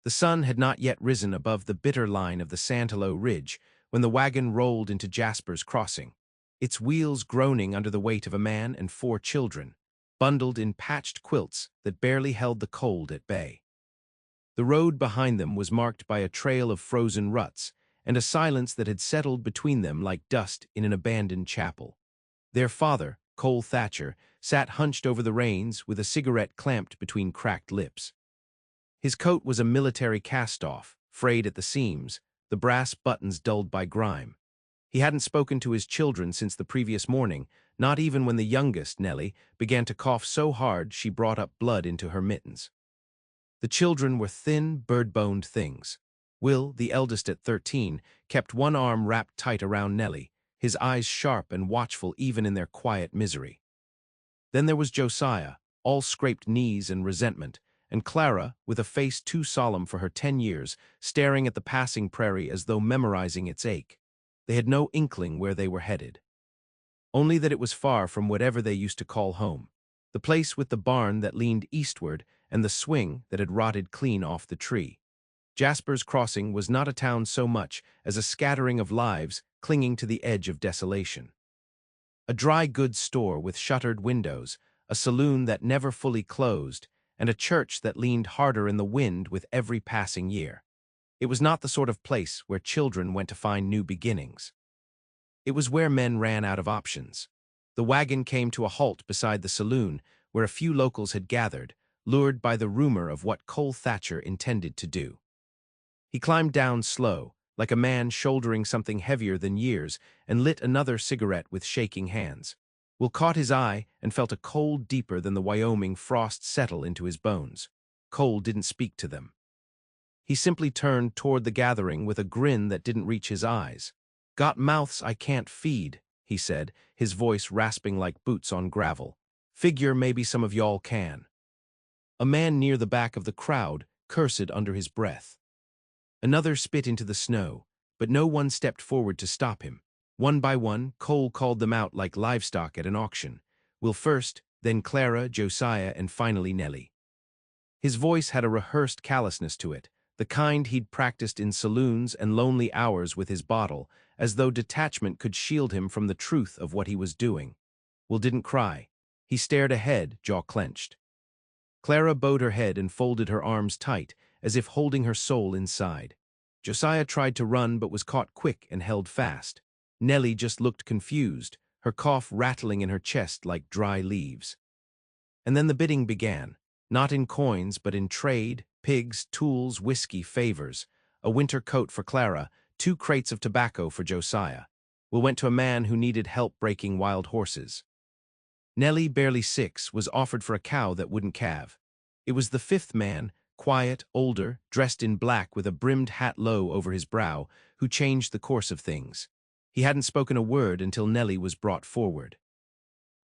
The sun had not yet risen above the bitter line of the Santalo Ridge when the wagon rolled into Jasper's Crossing, its wheels groaning under the weight of a man and 4 children, bundled in patched quilts that barely held the cold at bay. The road behind them was marked by a trail of frozen ruts and a silence that had settled between them like dust in an abandoned chapel. Their father, Cole Thatcher, sat hunched over the reins with a cigarette clamped between cracked lips. His coat was a military cast-off, frayed at the seams, the brass buttons dulled by grime. He hadn't spoken to his children since the previous morning, not even when the youngest, Nellie, began to cough so hard she brought up blood into her mittens. The children were thin, bird-boned things. Will, the eldest at 13, kept one arm wrapped tight around Nellie, his eyes sharp and watchful even in their quiet misery. Then there was Josiah, all scraped knees and resentment, and Clara, with a face too solemn for her 10 years, staring at the passing prairie as though memorizing its ache. They had no inkling where they were headed. Only that it was far from whatever they used to call home, the place with the barn that leaned eastward and the swing that had rotted clean off the tree. Jasper's Crossing was not a town so much as a scattering of lives clinging to the edge of desolation. A dry goods store with shuttered windows, a saloon that never fully closed, and a church that leaned harder in the wind with every passing year. It was not the sort of place where children went to find new beginnings. It was where men ran out of options. The wagon came to a halt beside the saloon, where a few locals had gathered, lured by the rumor of what Cole Thatcher intended to do. He climbed down slow, like a man shouldering something heavier than years, and lit another cigarette with shaking hands. Will caught his eye and felt a cold deeper than the Wyoming frost settle into his bones. Cole didn't speak to them. He simply turned toward the gathering with a grin that didn't reach his eyes. "Got mouths I can't feed," he said, his voice rasping like boots on gravel. "Figure maybe some of y'all can." A man near the back of the crowd cursed under his breath. Another spit into the snow, but no one stepped forward to stop him. One by one, Cole called them out like livestock at an auction. Will first, then Clara, Josiah, and finally Nellie. His voice had a rehearsed callousness to it, the kind he'd practiced in saloons and lonely hours with his bottle, as though detachment could shield him from the truth of what he was doing. Will didn't cry. He stared ahead, jaw clenched. Clara bowed her head and folded her arms tight, as if holding her soul inside. Josiah tried to run but was caught quick and held fast. Nellie just looked confused, her cough rattling in her chest like dry leaves. And then the bidding began, not in coins but in trade, pigs, tools, whiskey, favors. A winter coat for Clara, 2 crates of tobacco for Josiah. Will went to a man who needed help breaking wild horses. Nellie, barely 6, was offered for a cow that wouldn't calve. It was the 5th man, quiet, older, dressed in black with a brimmed hat low over his brow, who changed the course of things. He hadn't spoken a word until Nellie was brought forward.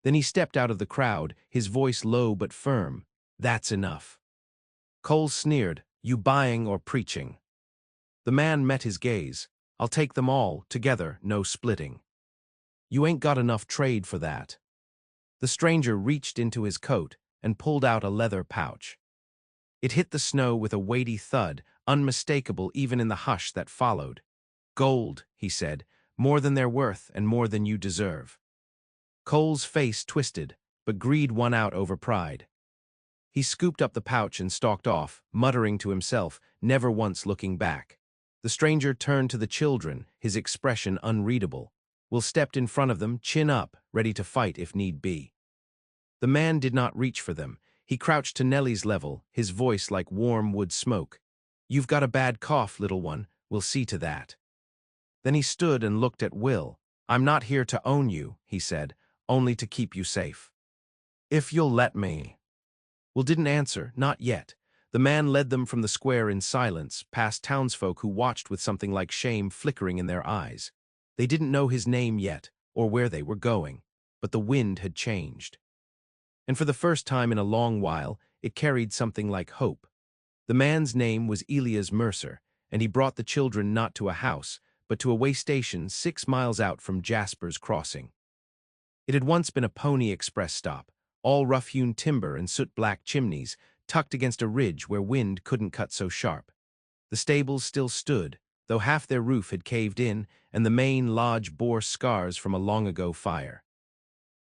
Then he stepped out of the crowd, his voice low but firm. "That's enough." Cole sneered, "You buying or preaching?" The man met his gaze. "I'll take them all, together, no splitting." "You ain't got enough trade for that." The stranger reached into his coat and pulled out a leather pouch. It hit the snow with a weighty thud, unmistakable even in the hush that followed. "Gold," he said, "more than they're worth and more than you deserve." Cole's face twisted, but greed won out over pride. He scooped up the pouch and stalked off, muttering to himself, never once looking back. The stranger turned to the children, his expression unreadable. Will stepped in front of them, chin up, ready to fight if need be. The man did not reach for them. He crouched to Nellie's level, his voice like warm wood smoke. "You've got a bad cough, little one. We'll see to that." Then he stood and looked at Will. "I'm not here to own you," he said, "only to keep you safe. If you'll let me." Will didn't answer, not yet. The man led them from the square in silence, past townsfolk who watched with something like shame flickering in their eyes. They didn't know his name yet, or where they were going, but the wind had changed. And for the first time in a long while, it carried something like hope. The man's name was Elias Mercer, and he brought the children not to a house, but to a way station 6 miles out from Jasper's Crossing. It had once been a pony express stop, all rough-hewn timber and soot-black chimneys, tucked against a ridge where wind couldn't cut so sharp. The stables still stood, though half their roof had caved in, and the main lodge bore scars from a long-ago fire.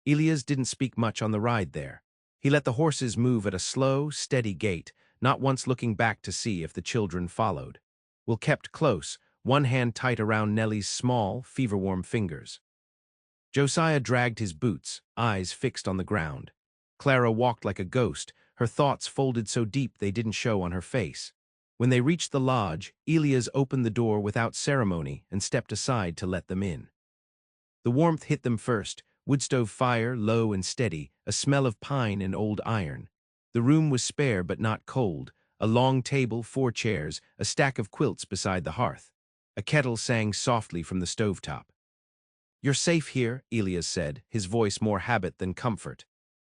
Elias didn't speak much on the ride there. He let the horses move at a slow, steady gait, not once looking back to see if the children followed. Will kept close, one hand tight around Nellie's small, fever-warm fingers. Josiah dragged his boots, eyes fixed on the ground. Clara walked like a ghost, her thoughts folded so deep they didn't show on her face. When they reached the lodge, Elias opened the door without ceremony and stepped aside to let them in. The warmth hit them first, woodstove fire, low and steady, a smell of pine and old iron. The room was spare but not cold, a long table, 4 chairs, a stack of quilts beside the hearth. A kettle sang softly from the stovetop. "You're safe here," Elias said, his voice more habit than comfort.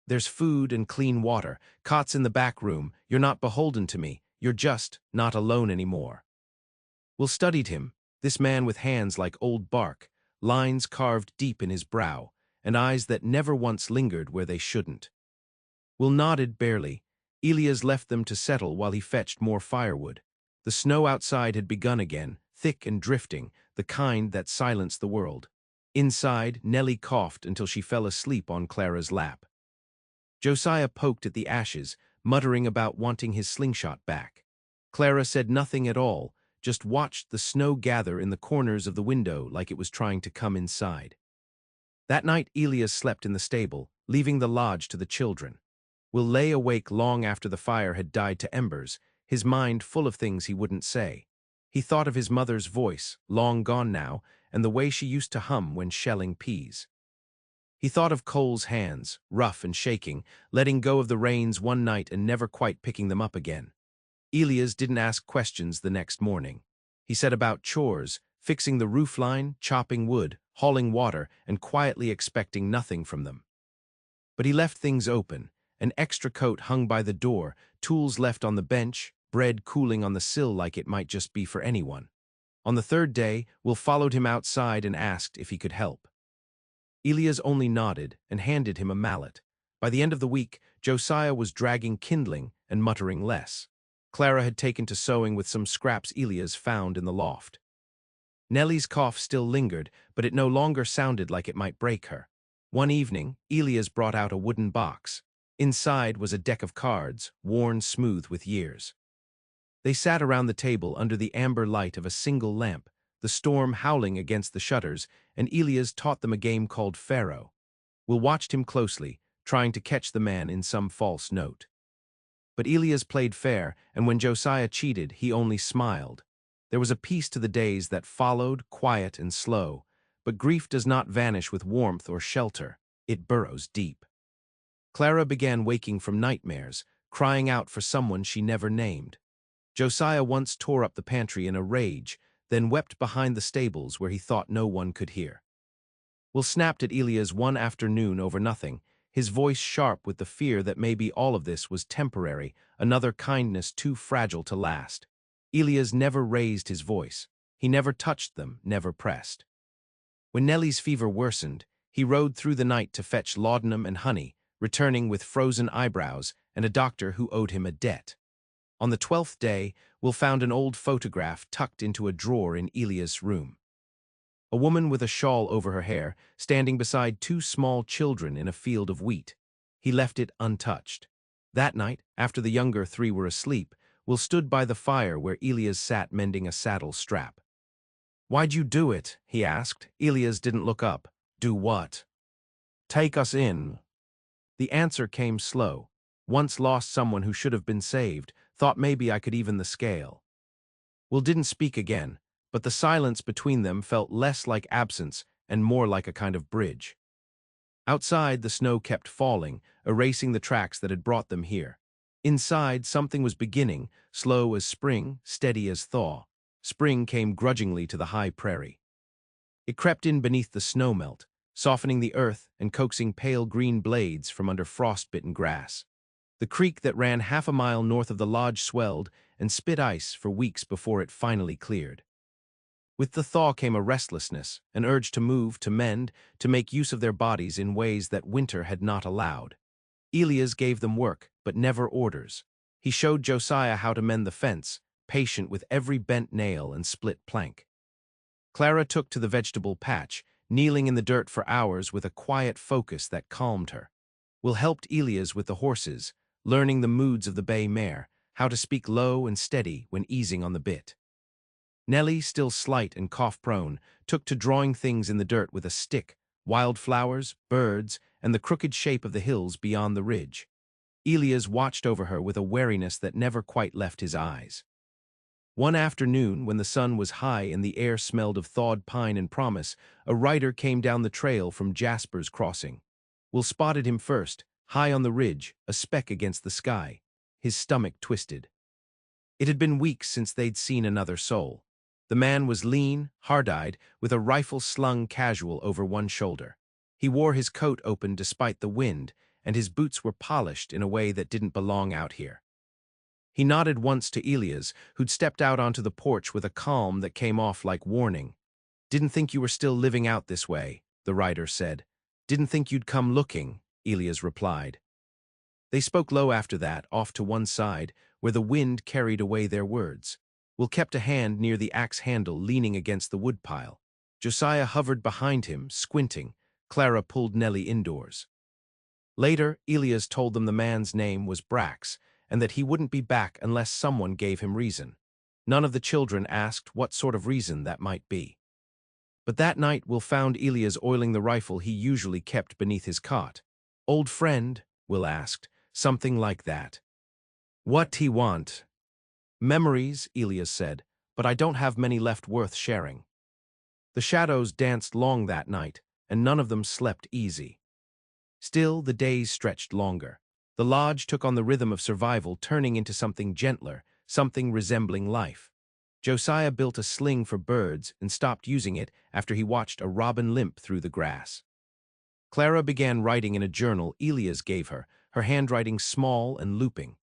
"There's food and clean water, cots in the back room, you're not beholden to me, you're just not alone anymore." Will studied him, this man with hands like old bark, lines carved deep in his brow, and eyes that never once lingered where they shouldn't. Will nodded barely. Elias left them to settle while he fetched more firewood. The snow outside had begun again, thick and drifting, the kind that silenced the world. Inside, Nellie coughed until she fell asleep on Clara's lap. Josiah poked at the ashes, muttering about wanting his slingshot back. Clara said nothing at all, just watched the snow gather in the corners of the window like it was trying to come inside. That night Elias slept in the stable, leaving the lodge to the children. Will lay awake long after the fire had died to embers, his mind full of things he wouldn't say. He thought of his mother's voice, long gone now, and the way she used to hum when shelling peas. He thought of Cole's hands, rough and shaking, letting go of the reins one night and never quite picking them up again. Elias didn't ask questions the next morning. He set about chores, fixing the roofline, chopping wood, hauling water, and quietly expecting nothing from them. But he left things open, an extra coat hung by the door, tools left on the bench, bread cooling on the sill like it might just be for anyone. On the third day, Will followed him outside and asked if he could help. Elias only nodded and handed him a mallet. By the end of the week, Josiah was dragging kindling and muttering less. Clara had taken to sewing with some scraps Elias found in the loft. Nellie's cough still lingered, but it no longer sounded like it might break her. One evening, Elias brought out a wooden box. Inside was a deck of cards, worn smooth with years. They sat around the table under the amber light of a single lamp, the storm howling against the shutters, and Elias taught them a game called Pharaoh. Will watched him closely, trying to catch the man in some false note. But Elias played fair, and when Josiah cheated, he only smiled. There was a peace to the days that followed, quiet and slow, but grief does not vanish with warmth or shelter, it burrows deep. Clara began waking from nightmares, crying out for someone she never named. Josiah once tore up the pantry in a rage, then wept behind the stables where he thought no one could hear. Will snapped at Elias one afternoon over nothing, his voice sharp with the fear that maybe all of this was temporary, another kindness too fragile to last. Elias never raised his voice. He never touched them, never pressed. When Nellie's fever worsened, he rode through the night to fetch laudanum and honey, returning with frozen eyebrows and a doctor who owed him a debt. On the 12th day, Will found an old photograph tucked into a drawer in Elias' room. A woman with a shawl over her hair, standing beside 2 small children in a field of wheat. He left it untouched. That night, after the younger 3 were asleep, Will stood by the fire where Elias sat mending a saddle strap. "Why'd you do it?" he asked. Elias didn't look up. "Do what?" "Take us in." The answer came slow. Once lost someone who should have been saved, thought maybe I could even the scale. Will didn't speak again, but the silence between them felt less like absence and more like a kind of bridge. Outside, the snow kept falling, erasing the tracks that had brought them here. Inside, something was beginning, slow as spring, steady as thaw. Spring came grudgingly to the high prairie. It crept in beneath the snowmelt, softening the earth and coaxing pale green blades from under frost-bitten grass. The creek that ran half a mile north of the lodge swelled and spit ice for weeks before it finally cleared. With the thaw came a restlessness, an urge to move, to mend, to make use of their bodies in ways that winter had not allowed. Elias gave them work, but never orders. He showed Josiah how to mend the fence, patient with every bent nail and split plank. Clara took to the vegetable patch, kneeling in the dirt for hours with a quiet focus that calmed her. Will helped Elias with the horses, learning the moods of the bay mare, how to speak low and steady when easing on the bit. Nellie, still slight and cough-prone, took to drawing things in the dirt with a stick, wildflowers, birds, and the crooked shape of the hills beyond the ridge. Elias watched over her with a wariness that never quite left his eyes. One afternoon, when the sun was high and the air smelled of thawed pine and promise, a rider came down the trail from Jasper's Crossing. Will spotted him first, high on the ridge, a speck against the sky. His stomach twisted. It had been weeks since they'd seen another soul. The man was lean, hard-eyed, with a rifle slung casual over one shoulder. He wore his coat open despite the wind, and his boots were polished in a way that didn't belong out here. He nodded once to Elias, who'd stepped out onto the porch with a calm that came off like warning. "Didn't think you were still living out this way," the rider said. "Didn't think you'd come looking," Elias replied. They spoke low after that, off to one side, where the wind carried away their words. Will kept a hand near the axe handle leaning against the woodpile. Josiah hovered behind him, squinting. Clara pulled Nellie indoors. Later, Elias told them the man's name was Brax, and that he wouldn't be back unless someone gave him reason. None of the children asked what sort of reason that might be. But that night Will found Elias oiling the rifle he usually kept beneath his cot. "Old friend?" Will asked, something like that. "What he want?" "Memories," Elias said, "but I don't have many left worth sharing." The shadows danced long that night, and none of them slept easy. Still, the days stretched longer. The lodge took on the rhythm of survival, turning into something gentler, something resembling life. Josiah built a sling for birds and stopped using it after he watched a robin limp through the grass. Clara began writing in a journal Elias gave her, her handwriting small and looping.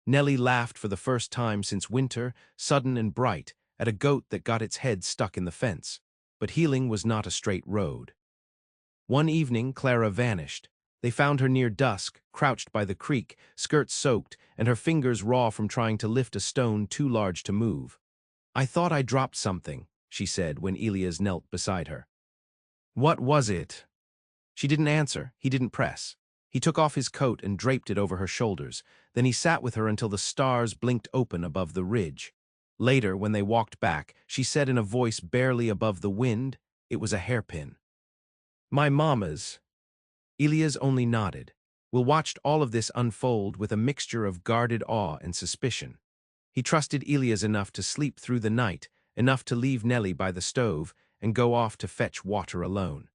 Nellie laughed for the first time since winter, sudden and bright, at a goat that got its head stuck in the fence. But healing was not a straight road. One evening, Clara vanished. They found her near dusk, crouched by the creek, skirts soaked, and her fingers raw from trying to lift a stone too large to move. "I thought I dropped something," she said when Elias knelt beside her. "What was it?" She didn't answer, he didn't press. He took off his coat and draped it over her shoulders. Then he sat with her until the stars blinked open above the ridge. Later, when they walked back, she said in a voice barely above the wind, it was a hairpin. "My mama's." Elias only nodded. Will watched all of this unfold with a mixture of guarded awe and suspicion. He trusted Elias enough to sleep through the night, enough to leave Nellie by the stove and go off to fetch water alone.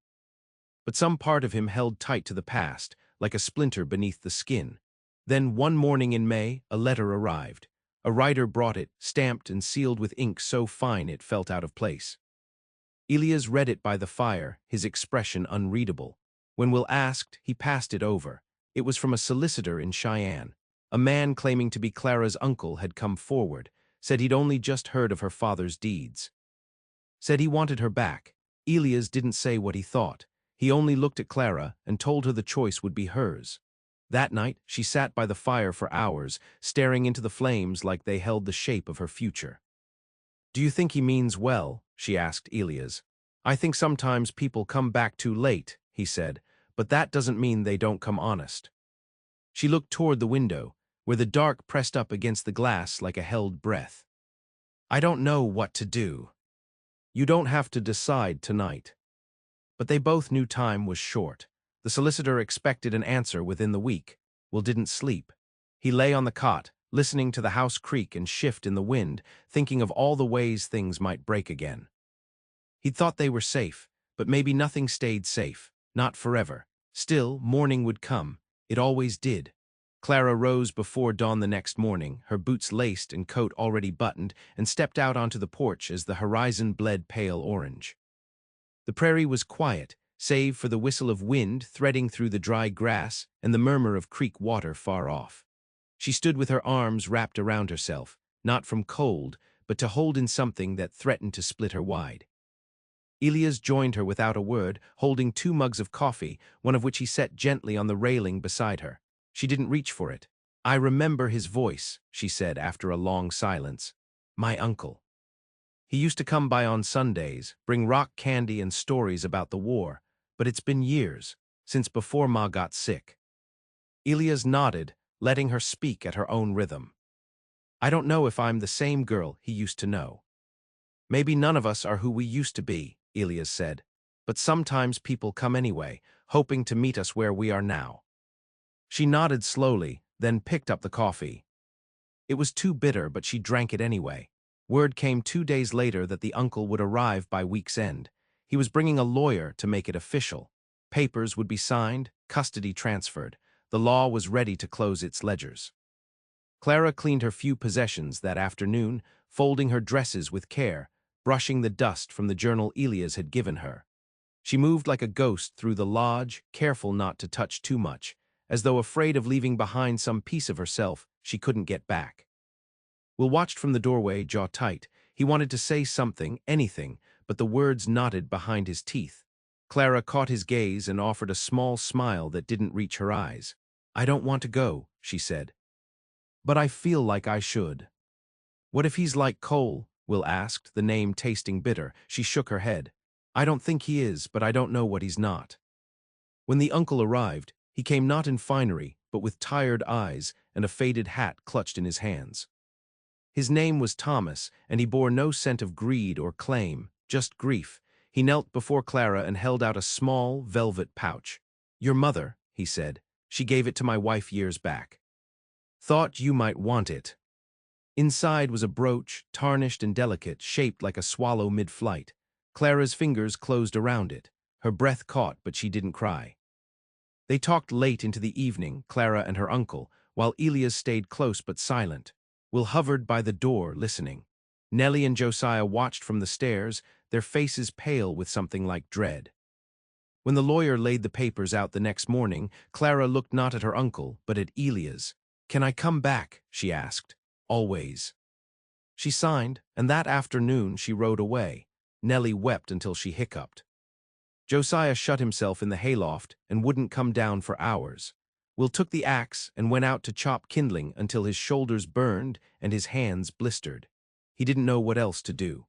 But some part of him held tight to the past, like a splinter beneath the skin. Then one morning in May, a letter arrived. A writer brought it, stamped and sealed with ink so fine it felt out of place. Elias read it by the fire, his expression unreadable. When Will asked, he passed it over. It was from a solicitor in Cheyenne. A man claiming to be Clara's uncle had come forward, said he'd only just heard of her father's deeds. Said he wanted her back. Elias didn't say what he thought. He only looked at Clara and told her the choice would be hers. That night, she sat by the fire for hours, staring into the flames like they held the shape of her future. "Do you think he means well?" she asked Elias. "I think sometimes people come back too late," he said, "but that doesn't mean they don't come honest." She looked toward the window, where the dark pressed up against the glass like a held breath. "I don't know what to do." "You don't have to decide tonight." But they both knew time was short. The solicitor expected an answer within the week. Will didn't sleep. He lay on the cot, listening to the house creak and shift in the wind, thinking of all the ways things might break again. He'd thought they were safe, but maybe nothing stayed safe, not forever. Still, morning would come. It always did. Clara rose before dawn the next morning, her boots laced and coat already buttoned, and stepped out onto the porch as the horizon bled pale orange. The prairie was quiet, save for the whistle of wind threading through the dry grass and the murmur of creek water far off. She stood with her arms wrapped around herself, not from cold, but to hold in something that threatened to split her wide. Elias joined her without a word, holding 2 mugs of coffee, one of which he set gently on the railing beside her. She didn't reach for it. "I remember his voice," she said after a long silence. My uncle. He used to come by on Sundays, bring rock candy and stories about the war, but it's been years, since before Ma got sick. Elias nodded, letting her speak at her own rhythm. I don't know if I'm the same girl he used to know. Maybe none of us are who we used to be, Elias said, but sometimes people come anyway, hoping to meet us where we are now. She nodded slowly, then picked up the coffee. It was too bitter, but she drank it anyway. Word came 2 days later that the uncle would arrive by week's end. He was bringing a lawyer to make it official. Papers would be signed, custody transferred. The law was ready to close its ledgers. Clara cleaned her few possessions that afternoon, folding her dresses with care, brushing the dust from the journal Elias had given her. She moved like a ghost through the lodge, careful not to touch too much, as though afraid of leaving behind some piece of herself she couldn't get back. Will watched from the doorway, jaw tight. He wanted to say something, anything, but the words knotted behind his teeth. Clara caught his gaze and offered a small smile that didn't reach her eyes. I don't want to go, she said. But I feel like I should. What if he's like Cole? Will asked, the name tasting bitter. She shook her head. I don't think he is, but I don't know what he's not. When the uncle arrived, he came not in finery, but with tired eyes and a faded hat clutched in his hands. His name was Thomas, and he bore no scent of greed or claim, just grief. He knelt before Clara and held out a small, velvet pouch. Your mother, he said. She gave it to my wife years back. Thought you might want it. Inside was a brooch, tarnished and delicate, shaped like a swallow mid-flight. Clara's fingers closed around it. Her breath caught, but she didn't cry. They talked late into the evening, Clara and her uncle, while Elias stayed close but silent. Will hovered by the door, listening. Nellie and Josiah watched from the stairs, their faces pale with something like dread. When the lawyer laid the papers out the next morning, Clara looked not at her uncle, but at Elias. Can I come back? She asked. Always. She signed, and that afternoon she rode away. Nellie wept until she hiccuped. Josiah shut himself in the hayloft and wouldn't come down for hours. Will took the axe and went out to chop kindling until his shoulders burned and his hands blistered. He didn't know what else to do.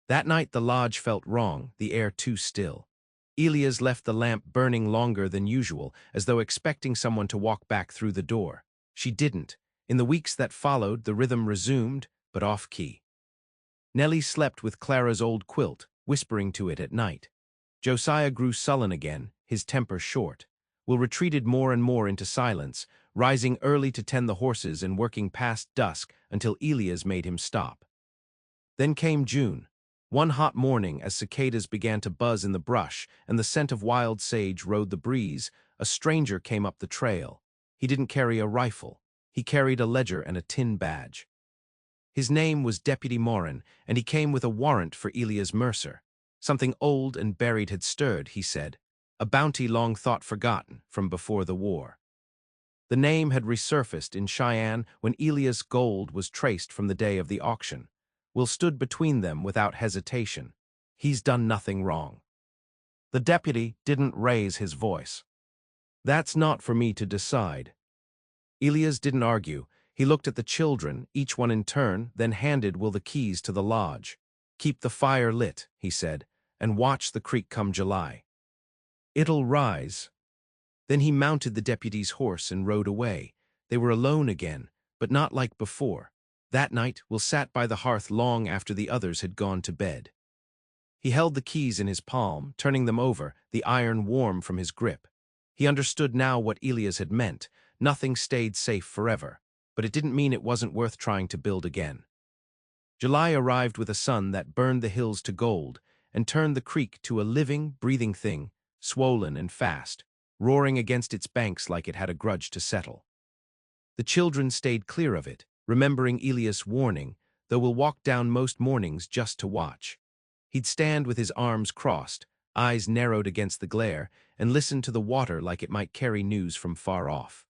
That night the lodge felt wrong, the air too still. Elias left the lamp burning longer than usual, as though expecting someone to walk back through the door. She didn't. In the weeks that followed, the rhythm resumed, but off-key. Nellie slept with Clara's old quilt, whispering to it at night. Josiah grew sullen again, his temper short. Will retreated more and more into silence, rising early to tend the horses and working past dusk until Elias made him stop. Then came June. One hot morning, as cicadas began to buzz in the brush and the scent of wild sage rode the breeze, a stranger came up the trail. He didn't carry a rifle. He carried a ledger and a tin badge. His name was Deputy Morin, and he came with a warrant for Elias Mercer. Something old and buried had stirred, he said, a bounty long thought forgotten from before the war. The name had resurfaced in Cheyenne when Elias' gold was traced from the day of the auction. Will stood between them without hesitation. He's done nothing wrong. The deputy didn't raise his voice. That's not for me to decide. Elias didn't argue. He looked at the children, each one in turn, then handed Will the keys to the lodge. Keep the fire lit, he said, and watch the creek come July. It'll rise. Then he mounted the deputy's horse and rode away. They were alone again, but not like before. That night, Will sat by the hearth long after the others had gone to bed. He held the keys in his palm, turning them over, the iron warm from his grip. He understood now what Elias had meant. Nothing stayed safe forever, but it didn't mean it wasn't worth trying to build again. July arrived with a sun that burned the hills to gold and turned the creek to a living, breathing thing, swollen and fast, roaring against its banks like it had a grudge to settle. The children stayed clear of it, remembering Elias' warning, though Will walk down most mornings just to watch. He'd stand with his arms crossed, eyes narrowed against the glare, and listen to the water like it might carry news from far off.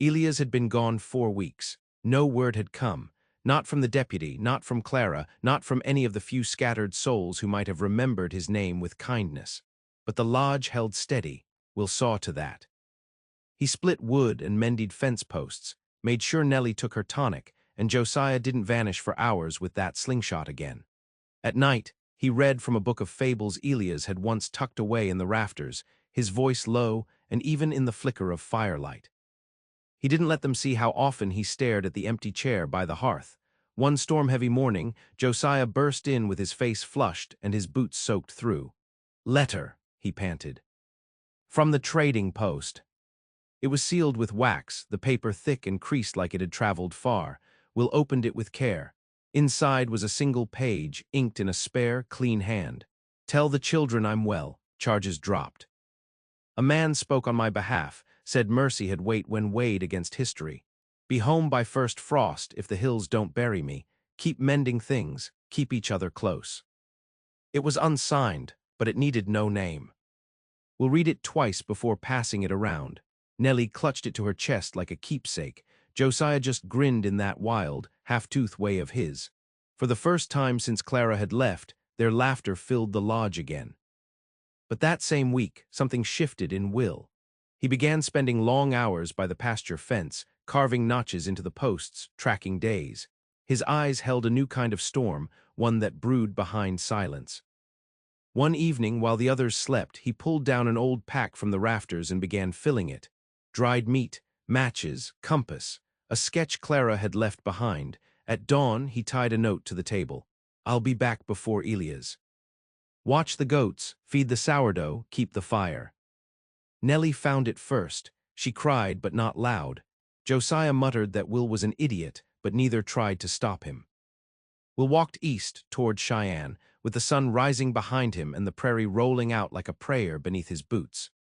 Elias had been gone 4 weeks. No word had come, not from the deputy, not from Clara, not from any of the few scattered souls who might have remembered his name with kindness. But the lodge held steady. Will saw to that. He split wood and mended fence posts, made sure Nellie took her tonic, and Josiah didn't vanish for hours with that slingshot again. At night, he read from a book of fables Elias had once tucked away in the rafters, his voice low and even in the flicker of firelight. He didn't let them see how often he stared at the empty chair by the hearth. One storm-heavy morning, Josiah burst in with his face flushed and his boots soaked through. "Letter," he panted. "From the trading post." It was sealed with wax, the paper thick and creased like it had traveled far. Will opened it with care. Inside was a single page, inked in a spare, clean hand. "Tell the children I'm well." Charges dropped. "A man spoke on my behalf, said mercy had weight when weighed against history. Be home by first frost if the hills don't bury me. Keep mending things, keep each other close." It was unsigned, but it needed no name. We'll read it twice before passing it around. Nellie clutched it to her chest like a keepsake. Josiah just grinned in that wild, half-toothed way of his. For the first time since Clara had left, their laughter filled the lodge again. But that same week, something shifted in Will. He began spending long hours by the pasture fence, carving notches into the posts, tracking days. His eyes held a new kind of storm, one that brewed behind silence. One evening, while the others slept, he pulled down an old pack from the rafters and began filling it. Dried meat, matches, compass, a sketch Clara had left behind. At dawn, he tied a note to the table. "I'll be back before Elias. Watch the goats, feed the sourdough, keep the fire." Nellie found it first. She cried, but not loud. Josiah muttered that Will was an idiot, but neither tried to stop him. Will walked east toward Cheyenne, with the sun rising behind him and the prairie rolling out like a prayer beneath his boots.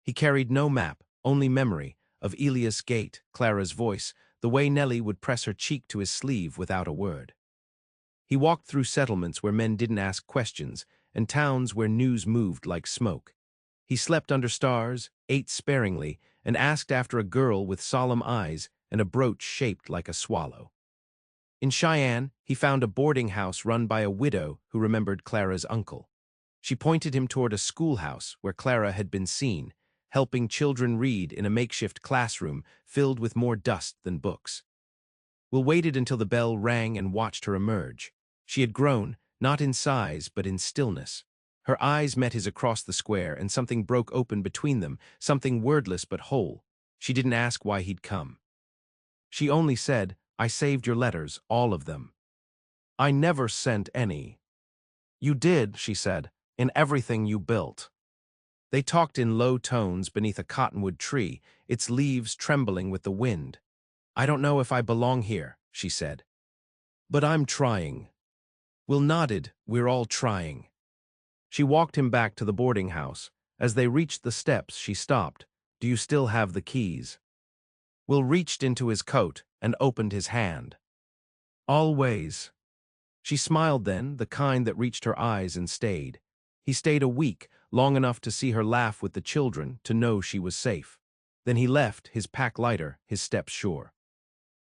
He carried no map, only memory, of Elias' gait, Clara's voice, the way Nellie would press her cheek to his sleeve without a word. He walked through settlements where men didn't ask questions, and towns where news moved like smoke. He slept under stars, ate sparingly, and asked after a girl with solemn eyes and a brooch shaped like a swallow. In Cheyenne, he found a boarding house run by a widow who remembered Clara's uncle. She pointed him toward a schoolhouse where Clara had been seen, helping children read in a makeshift classroom filled with more dust than books. Will waited until the bell rang and watched her emerge. She had grown, not in size but in stillness. Her eyes met his across the square, and something broke open between them, something wordless but whole. She didn't ask why he'd come. She only said, "I saved your letters, all of them." "I never sent any." "You did," she said, "in everything you built." They talked in low tones beneath a cottonwood tree, its leaves trembling with the wind. "I don't know if I belong here," she said. "But I'm trying." Will nodded, "We're all trying." She walked him back to the boarding house. As they reached the steps, she stopped. "Do you still have the keys?" Will reached into his coat and opened his hand. "Always." She smiled then, the kind that reached her eyes and stayed. He stayed a week, long enough to see her laugh with the children, to know she was safe. Then he left, his pack lighter, his steps sure.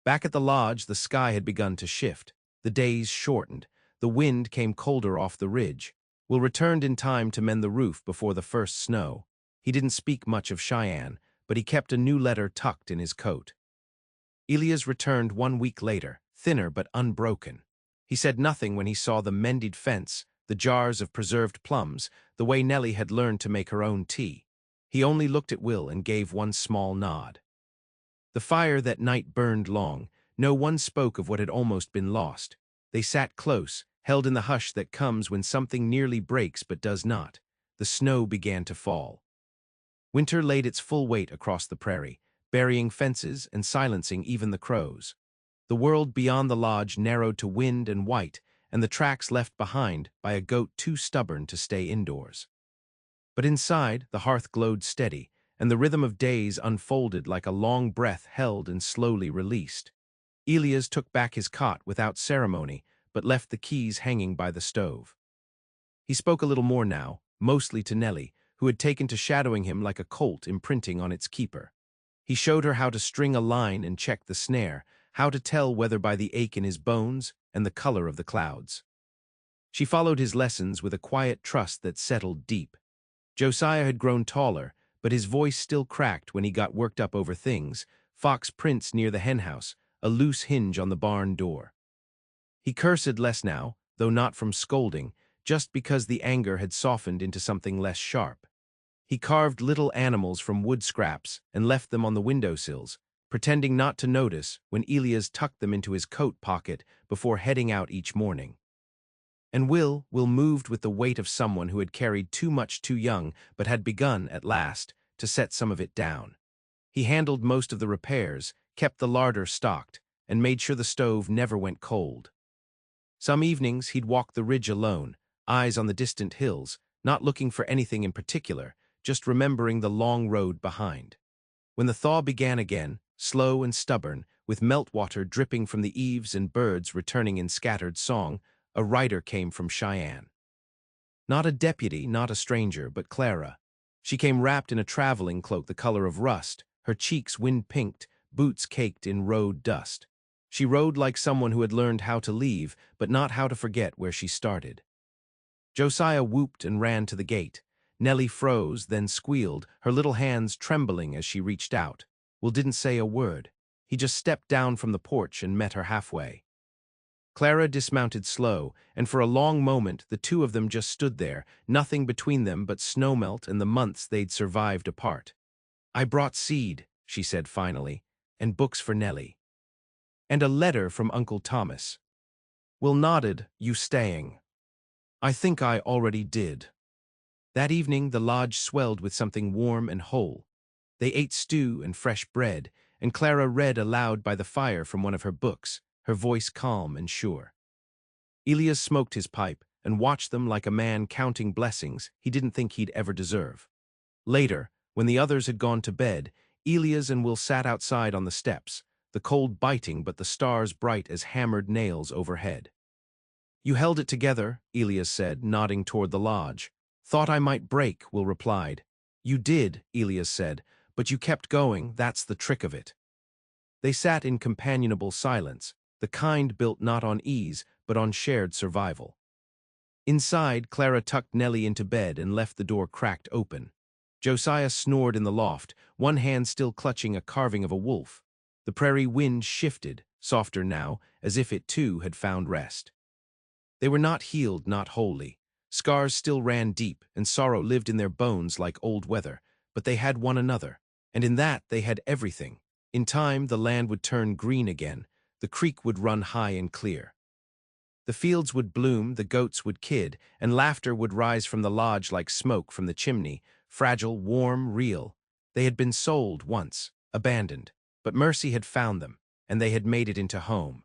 Back at the lodge, the sky had begun to shift. The days shortened. The wind came colder off the ridge. Will returned in time to mend the roof before the first snow. He didn't speak much of Cheyenne, but he kept a new letter tucked in his coat. Elias returned 1 week later, thinner but unbroken. He said nothing when he saw the mended fence, the jars of preserved plums, the way Nellie had learned to make her own tea. He only looked at Will and gave one small nod. The fire that night burned long. No one spoke of what had almost been lost. They sat close, held in the hush that comes when something nearly breaks but does not. The snow began to fall. Winter laid its full weight across the prairie, burying fences and silencing even the crows. The world beyond the lodge narrowed to wind and white, and the tracks left behind by a goat too stubborn to stay indoors. But inside, the hearth glowed steady, and the rhythm of days unfolded like a long breath held and slowly released. Elias took back his cot without ceremony, but left the keys hanging by the stove. He spoke a little more now, mostly to Nellie, who had taken to shadowing him like a colt imprinting on its keeper. He showed her how to string a line and check the snare, how to tell whether by the ache in his bones and the color of the clouds. She followed his lessons with a quiet trust that settled deep. Josiah had grown taller, but his voice still cracked when he got worked up over things: fox prints near the henhouse, a loose hinge on the barn door. He cursed less now, though not from scolding, just because the anger had softened into something less sharp. He carved little animals from wood scraps and left them on the windowsills, pretending not to notice when Elias tucked them into his coat pocket before heading out each morning. And Will moved with the weight of someone who had carried too much too young but had begun, at last, to set some of it down. He handled most of the repairs, kept the larder stocked, and made sure the stove never went cold. Some evenings he'd walk the ridge alone, eyes on the distant hills, not looking for anything in particular, just remembering the long road behind. When the thaw began again, slow and stubborn, with meltwater dripping from the eaves and birds returning in scattered song, a rider came from Cheyenne. Not a deputy, not a stranger, but Clara. She came wrapped in a traveling cloak the color of rust, her cheeks wind-pinked, boots caked in road dust. She rode like someone who had learned how to leave, but not how to forget where she started. Josiah whooped and ran to the gate. Nellie froze, then squealed, her little hands trembling as she reached out. Will didn't say a word. He just stepped down from the porch and met her halfway. Clara dismounted slow, and for a long moment the two of them just stood there, nothing between them but snowmelt and the months they'd survived apart. "I brought seed," she said finally, "and books for Nellie. And a letter from Uncle Thomas." Will nodded. "You staying?" "I think I already did." That evening the lodge swelled with something warm and whole. They ate stew and fresh bread, and Clara read aloud by the fire from one of her books, her voice calm and sure. Elias smoked his pipe and watched them like a man counting blessings he didn't think he'd ever deserve. Later, when the others had gone to bed, Elias and Will sat outside on the steps, the cold biting but the stars bright as hammered nails overhead. "You held it together," Elias said, nodding toward the lodge. "Thought I might break," Will replied. "You did," Elias said, "but you kept going, that's the trick of it." They sat in companionable silence, the kind built not on ease, but on shared survival. Inside, Clara tucked Nellie into bed and left the door cracked open. Josiah snored in the loft, one hand still clutching a carving of a wolf. The prairie wind shifted, softer now, as if it too had found rest. They were not healed, not wholly. Scars still ran deep, and sorrow lived in their bones like old weather, but they had one another, and in that they had everything. In time, the land would turn green again, the creek would run high and clear. The fields would bloom, the goats would kid, and laughter would rise from the lodge like smoke from the chimney, fragile, warm, real. They had been sold once, abandoned, but mercy had found them, and they had made it into home.